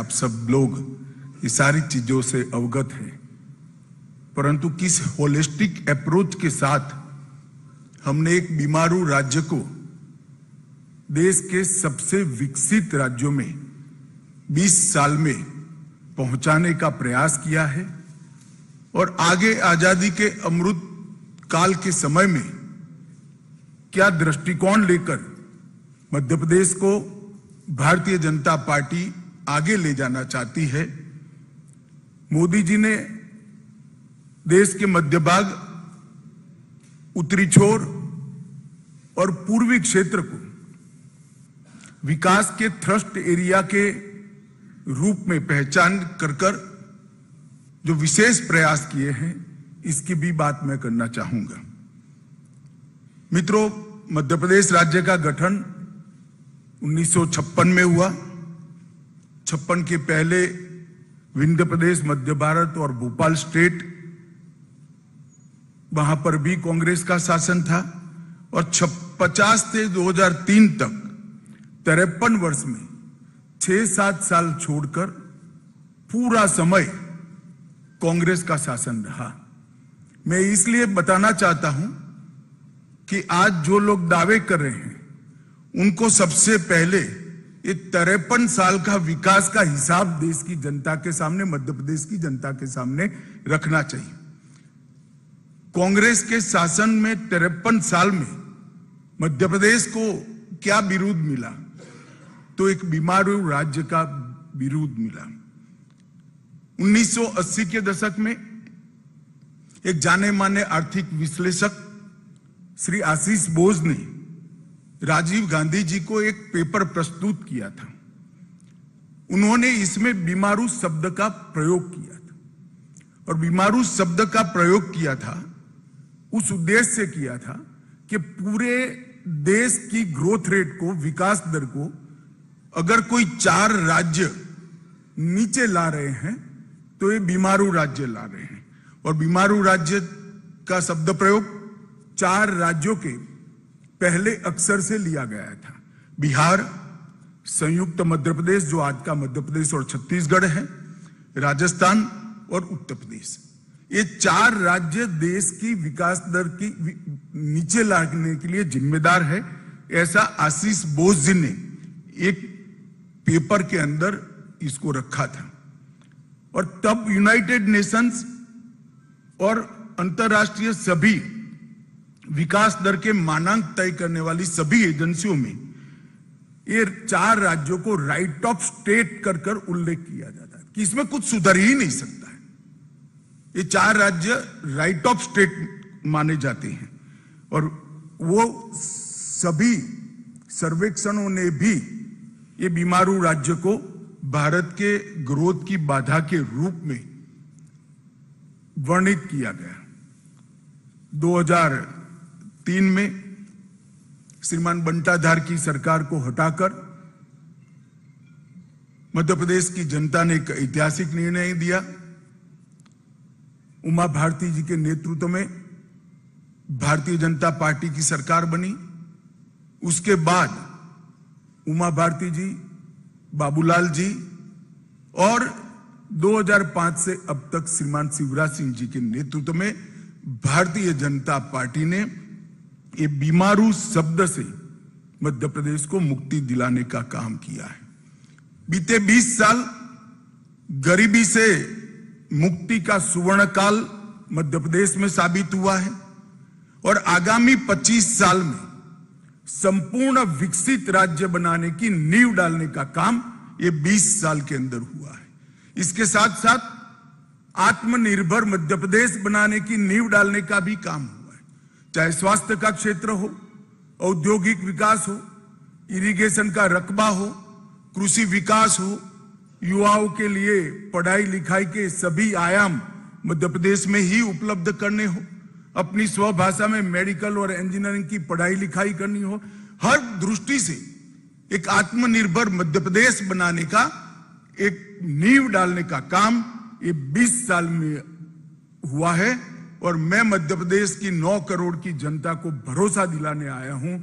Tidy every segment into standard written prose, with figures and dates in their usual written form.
आप सब लोग ये सारी चीजों से अवगत हैं, परंतु किस होलिस्टिक अप्रोच के साथ हमने एक बीमारू राज्य को देश के सबसे विकसित राज्यों में 20 साल में पहुंचाने का प्रयास किया है और आगे आजादी के अमृत काल के समय में क्या दृष्टिकोण लेकर मध्य प्रदेश को भारतीय जनता पार्टी आगे ले जाना चाहती है। मोदी जी ने देश के मध्य भाग, उत्तरी छोर और पूर्वी क्षेत्र को विकास के थ्रस्ट एरिया के रूप में पहचान कर जो विशेष प्रयास किए हैं, इसकी भी बात मैं करना चाहूंगा। मित्रों, मध्य प्रदेश राज्य का गठन 1956 में हुआ। 56 के पहले विंध्य प्रदेश, मध्य भारत और भोपाल स्टेट, वहां पर भी कांग्रेस का शासन था और 50 से 2003 तक 53 वर्ष में 6-7 साल छोड़कर पूरा समय कांग्रेस का शासन रहा। मैं इसलिए बताना चाहता हूं कि आज जो लोग दावे कर रहे हैं उनको सबसे पहले ये 53 साल का विकास का हिसाब देश की जनता के सामने, मध्य प्रदेश की जनता के सामने रखना चाहिए। कांग्रेस के शासन में 53 साल में मध्य प्रदेश को क्या विरोध मिला? तो एक बीमारू राज्य का विरोध मिला। 1980 के दशक में एक जाने माने आर्थिक विश्लेषक श्री आशीष बोस ने राजीव गांधी जी को एक पेपर प्रस्तुत किया था। उन्होंने इसमें बीमारू शब्द का प्रयोग किया था और बीमारू शब्द का प्रयोग किया था उस उद्देश्य से किया था कि पूरे देश की ग्रोथ रेट को, विकास दर को अगर कोई 4 राज्य नीचे ला रहे हैं तो ये बीमारू राज्य ला रहे हैं। और बीमारू राज्य का शब्द प्रयोग 4 राज्यों के पहले अक्षर से लिया गया था। बिहार, संयुक्त मध्य प्रदेश जो आज का मध्य प्रदेश और छत्तीसगढ़ है, राजस्थान और उत्तर प्रदेश। ये 4 राज्य देश की विकास दर की नीचे लाने के लिए जिम्मेदार है, ऐसा आशीष बोस जी ने एक पेपर के अंदर इसको रखा था। और तब यूनाइटेड नेशंस और अंतरराष्ट्रीय सभी विकास दर के मानांक तय करने वाली सभी एजेंसियों में ये 4 राज्यों को राइट ऑफ स्टेट कर उल्लेख किया जाता है कि इसमें कुछ सुधर ही नहीं सकता है। ये 4 राज्य राइट ऑफ स्टेट माने जाते हैं और वो सभी सर्वेक्षणों ने भी ये बीमारू राज्य को भारत के ग्रोथ की बाधा के रूप में वर्णित किया गया। 2003 में श्रीमान बंटाधार की सरकार को हटाकर मध्य प्रदेश की जनता ने एक ऐतिहासिक निर्णय दिया। उमा भारती जी के नेतृत्व में भारतीय जनता पार्टी की सरकार बनी। उसके बाद उमा भारती जी, बाबूलाल जी और 2005 से अब तक श्रीमान शिवराज सिंह जी के नेतृत्व में भारतीय जनता पार्टी ने ये बीमारू शब्द से मध्य प्रदेश को मुक्ति दिलाने का काम किया है। बीते 20 साल गरीबी से मुक्ति का सुवर्ण काल मध्य प्रदेश में साबित हुआ है और आगामी 25 साल में संपूर्ण विकसित राज्य बनाने की नींव डालने का काम ये 20 साल के अंदर हुआ है। इसके साथ साथ आत्मनिर्भर मध्य प्रदेश बनाने की नींव डालने का भी काम हुआ है, चाहे स्वास्थ्य का क्षेत्र हो, औद्योगिक विकास हो, इरिगेशन का रकबा हो, कृषि विकास हो, युवाओं के लिए पढ़ाई लिखाई के सभी आयाम मध्य प्रदेश में ही उपलब्ध करने हो, अपनी स्वभाषा में मेडिकल और इंजीनियरिंग की पढ़ाई लिखाई करनी हो। हर दृष्टि से एक आत्मनिर्भर मध्य प्रदेश बनाने का, एक नींव डालने का काम ये 20 साल में हुआ है और मैं मध्य प्रदेश की 9 करोड़ की जनता को भरोसा दिलाने आया हूं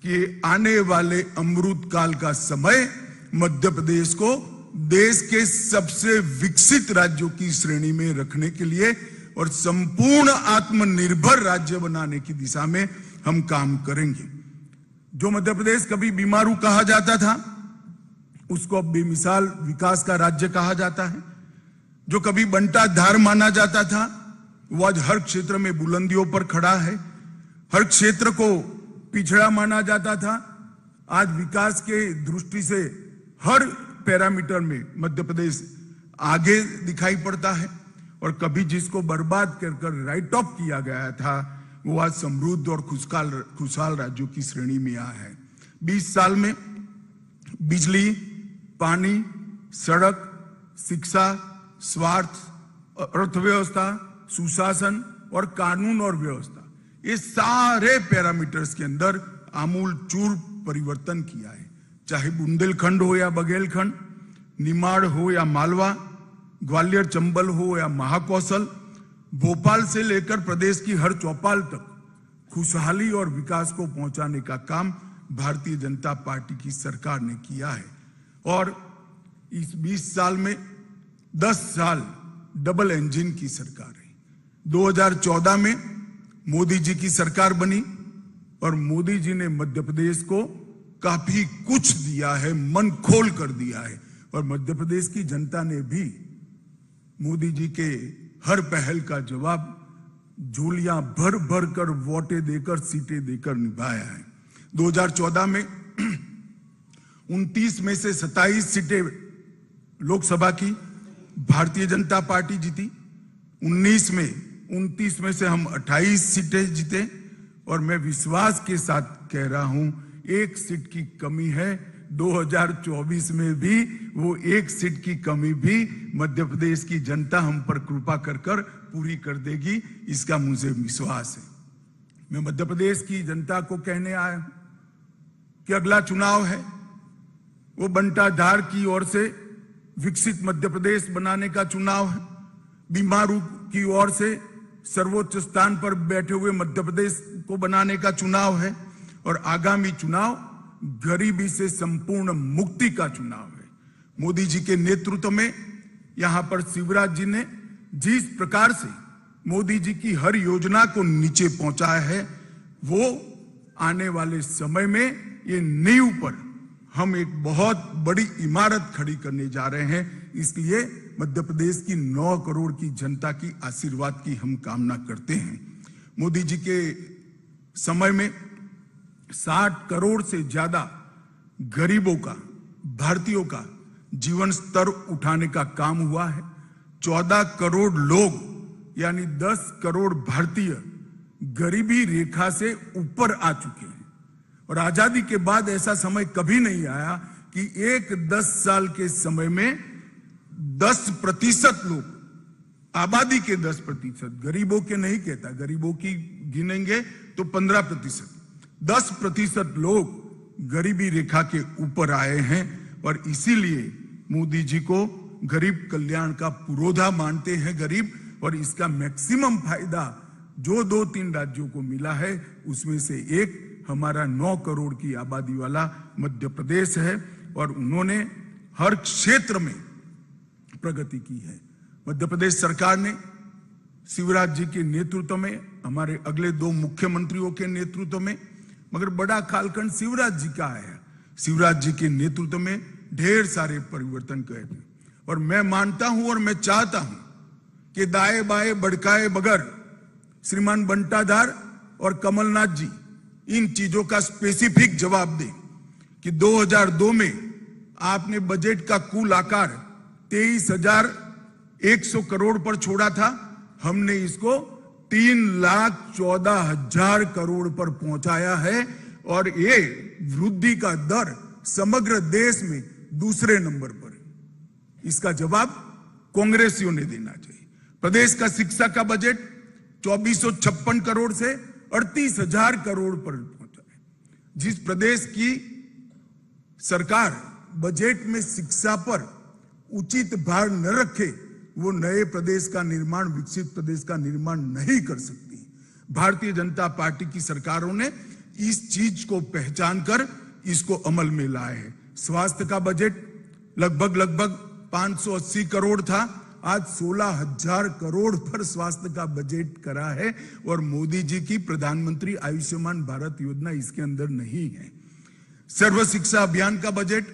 कि आने वाले अमृत काल का समय मध्य प्रदेश को देश के सबसे विकसित राज्यों की श्रेणी में रखने के लिए और संपूर्ण आत्मनिर्भर राज्य बनाने की दिशा में हम काम करेंगे। जो मध्य प्रदेश कभी बीमारू कहा जाता था, उसको अब बेमिसाल विकास का राज्य कहा जाता है। जो कभी बंटा धार माना जाता था, वो आज हर क्षेत्र में बुलंदियों पर खड़ा है। हर क्षेत्र को पिछड़ा माना जाता था, आज विकास के दृष्टि से हर पैरामीटर में मध्य प्रदेश आगे दिखाई पड़ता है। और कभी जिसको बर्बाद कर राइट ऑफ किया गया था, वो आज समृद्ध और खुशहाल राज्यों की श्रेणी में आया है। 20 साल में बिजली, पानी, सड़क, शिक्षा, स्वास्थ्य, अर्थव्यवस्था, सुशासन और कानून और व्यवस्था, ये सारे पैरामीटर्स के अंदर आमूल चूर परिवर्तन किया है। चाहे बुंदेलखंड हो या बघेलखंड, निमाड़ हो या मालवा, ग्वालियर चंबल हो या महाकौशल, भोपाल से लेकर प्रदेश की हर चौपाल तक खुशहाली और विकास को पहुंचाने का काम भारतीय जनता पार्टी की सरकार ने किया है। और इस 20 साल में 10 साल डबल इंजन की सरकार है। 2014 में मोदी जी की सरकार बनी और मोदी जी ने मध्य प्रदेश को काफी कुछ दिया है, मन खोल कर दिया है। और मध्य प्रदेश की जनता ने भी मोदी जी के हर पहल का जवाब झोलियां भर भर कर वोटें देकर, सीटें देकर निभाया है। 2014 में 29 में से 27 सीटें लोकसभा की भारतीय जनता पार्टी जीती। 29 में से हम 28 सीटें जीते। और मैं विश्वास के साथ कह रहा हूं, एक सीट की कमी है। 2024 में भी वो एक सीट की कमी भी मध्य प्रदेश की जनता हम पर कृपा कर कर पूरी कर देगी, इसका मुझे विश्वास है। मैं मध्य प्रदेश की जनता को कहने आया हूं कि अगला चुनाव है वो बंटाधार की ओर से विकसित मध्य प्रदेश बनाने का चुनाव है। बीमारू की ओर से सर्वोच्च स्थान पर बैठे हुए मध्य प्रदेश को बनाने का चुनाव है। और आगामी चुनाव गरीबी से संपूर्ण मुक्ति का चुनाव है। मोदी जी के नेतृत्व में यहां पर शिवराज जी ने जिस प्रकार से मोदी जी की हर योजना को नीचे पहुंचाया है, वो आने वाले समय में ये नींव पर हम एक बहुत बड़ी इमारत खड़ी करने जा रहे हैं। इसलिए मध्य प्रदेश की 9 करोड़ की जनता की आशीर्वाद की हम कामना करते हैं। मोदी जी के समय में 60 करोड़ से ज्यादा गरीबों का, भारतीयों का जीवन स्तर उठाने का काम हुआ है। 14 करोड़ लोग यानी 10 करोड़ भारतीय गरीबी रेखा से ऊपर आ चुके हैं। और आजादी के बाद ऐसा समय कभी नहीं आया कि एक 10 साल के समय में 10% लोग, आबादी के 10%, गरीबों के नहीं कहता, गरीबों की गिनेंगे तो 15%, 10% लोग गरीबी रेखा के ऊपर आए हैं। और इसीलिए मोदी जी को गरीब कल्याण का पुरोधा मानते हैं गरीब। और इसका मैक्सिमम फायदा जो 2-3 राज्यों को मिला है, उसमें से एक हमारा 9 करोड़ की आबादी वाला मध्य प्रदेश है। और उन्होंने हर क्षेत्र में प्रगति की है। मध्य प्रदेश सरकार ने शिवराज जी के नेतृत्व में, हमारे अगले 2 मुख्यमंत्रियों के नेतृत्व में, मगर बड़ा कालखंड शिवराज जी का है, शिवराज जी के नेतृत्व में ढेर सारे परिवर्तन किए थे। और मैं मानता हूं और मैं चाहता हूं कि दाएं बाएं भड़काए बगैर श्रीमान बंटाधार और कमलनाथ जी इन चीजों का स्पेसिफिक जवाब दें कि 2002 में आपने बजट का कुल आकार 23,100 करोड़ पर छोड़ा था, हमने इसको 3,14,000 करोड़ पर पहुंचाया है। और ये वृद्धि का दर समग्र देश में दूसरे नंबर पर है। इसका जवाब कांग्रेसियों ने देना चाहिए। प्रदेश का शिक्षा का बजट 2,456 करोड़ से 38,000 करोड़ पर पहुंचा है। जिस प्रदेश की सरकार बजट में शिक्षा पर उचित भार न रखे, वो नए प्रदेश का निर्माण, विकसित प्रदेश का निर्माण नहीं कर सकती। भारतीय जनता पार्टी की सरकारों ने इस चीज को पहचान कर इसको अमल में लाए हैं। स्वास्थ्य का बजट लगभग 580 करोड़ था, आज 16,000 करोड़ पर स्वास्थ्य का बजट करा है। और मोदी जी की प्रधानमंत्री आयुष्मान भारत योजना इसके अंदर नहीं है। सर्व शिक्षा अभियान का बजट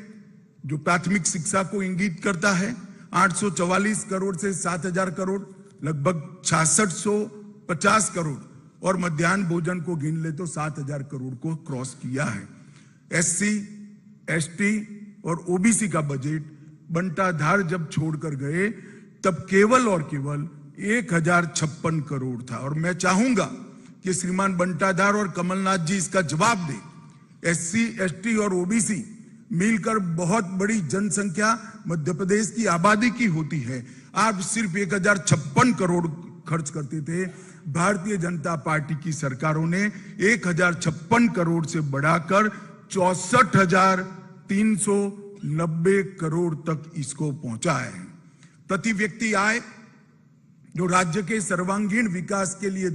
जो प्राथमिक शिक्षा को इंगित करता है 844 करोड़ से 7,000 करोड़, लगभग 6650 करोड़, और मध्याह्न भोजन को गिन ले तो 7,000 करोड़ को क्रॉस किया है। SC, ST और OBC का बजट बंटाधार जब छोड़कर गए तब केवल और केवल 1,056 करोड़ था। और मैं चाहूंगा कि श्रीमान बंटाधार और कमलनाथ जी इसका जवाब दें। SC, ST और OBC मिलकर बहुत बड़ी जनसंख्या मध्य प्रदेश की आबादी की होती है। आप सिर्फ 1,056 करोड़ खर्च करते थे। भारतीय जनता पार्टी की सरकारों ने 1,056 करोड़ से बढ़ाकर 64,390 करोड़ तक इसको पहुंचा है। प्रति व्यक्ति आय जो राज्य के सर्वांगीण विकास के लिए